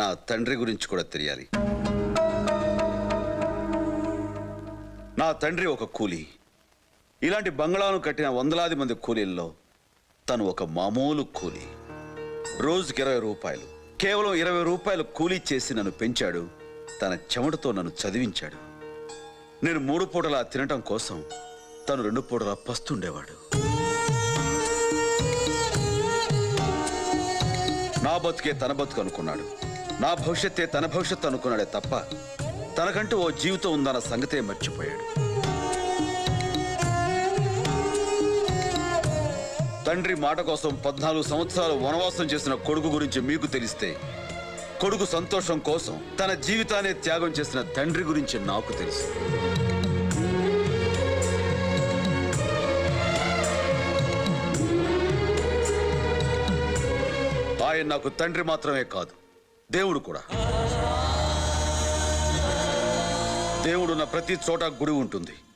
నా తండ్రి గురించి కూడా తెలియాలి. నా తండ్రి ఒక కూలీ. ఇలాంటి బంగ్లాను కట్టిన వందలాది మంది కూలీల్లో తను ఒక మామూలు కూలీ. రోజుకి 20 రూపాయలు, కేవలం 20 రూపాయలు కూలీ చేసి నన్ను పెంచాడు. తన చెమటతో నన్ను చదివించాడు. నేను 3 పూటలా తినటం కోసం తను 2 పూటలా పస్తుండేవాడు. నా బతుకే తన బతుకు అనుకున్నాడు. నా భవిష్యత్తే తన భవిష్యత్తు అనుకున్నాడే తప్ప తనకంటూ ఓ జీవితం ఉందన్న సంగతే మర్చిపోయాడు. తండ్రి మాట కోసం 14 సంవత్సరాలు వనవాసం చేసిన కొడుకు గురించి మీకు తెలిస్తే, కొడుకు సంతోషం కోసం తన జీవితాన్ని త్యాగం చేసిన తండ్రి గురించి నాకు తెలుసు. ఆయన నాకు తండ్రి మాత్రమే కాదు, దేవుడు కూడా. దేవుడున్న ప్రతి చోట గుడి ఉంటుంది.